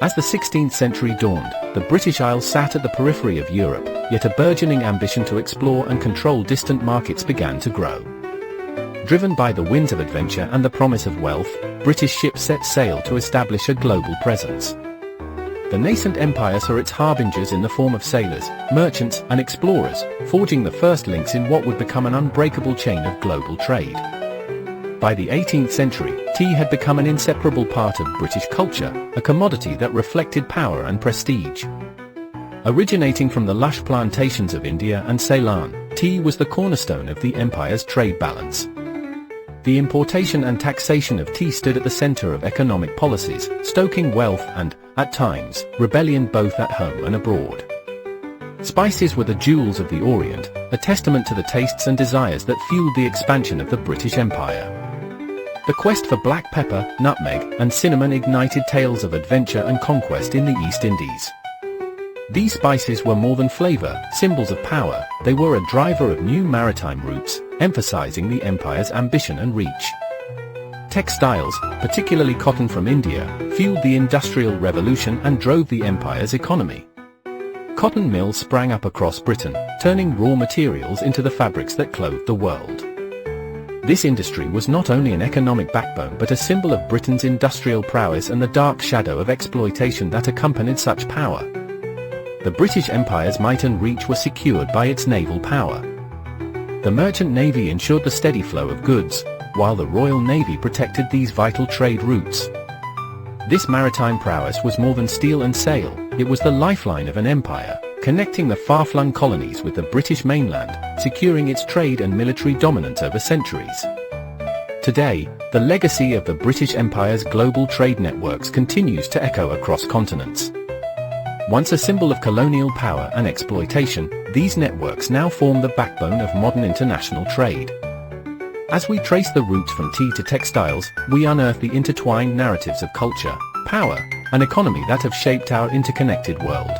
As the 16th century dawned, the British Isles sat at the periphery of Europe, yet a burgeoning ambition to explore and control distant markets began to grow. Driven by the winds of adventure and the promise of wealth, British ships set sail to establish a global presence. The nascent empire saw its harbingers in the form of sailors, merchants, and explorers, forging the first links in what would become an unbreakable chain of global trade. By the 18th century, tea had become an inseparable part of British culture, a commodity that reflected power and prestige. Originating from the lush plantations of India and Ceylon, tea was the cornerstone of the empire's trade balance. The importation and taxation of tea stood at the center of economic policies, stoking wealth and, at times, rebellion both at home and abroad. Spices were the jewels of the Orient, a testament to the tastes and desires that fueled the expansion of the British Empire. The quest for black pepper, nutmeg, and cinnamon ignited tales of adventure and conquest in the East Indies. These spices were more than flavor, symbols of power, they were a driver of new maritime routes, emphasizing the empire's ambition and reach. Textiles, particularly cotton from India, fueled the Industrial Revolution and drove the empire's economy. Cotton mills sprang up across Britain, turning raw materials into the fabrics that clothed the world. This industry was not only an economic backbone but a symbol of Britain's industrial prowess and the dark shadow of exploitation that accompanied such power. The British Empire's might and reach were secured by its naval power. The merchant navy ensured the steady flow of goods, while the Royal Navy protected these vital trade routes. This maritime prowess was more than steel and sail, it was the lifeline of an empire, connecting the far-flung colonies with the British mainland, securing its trade and military dominance over centuries. Today, the legacy of the British Empire's global trade networks continues to echo across continents. Once a symbol of colonial power and exploitation, these networks now form the backbone of modern international trade. As we trace the roots from tea to textiles, we unearth the intertwined narratives of culture, power, and economy that have shaped our interconnected world.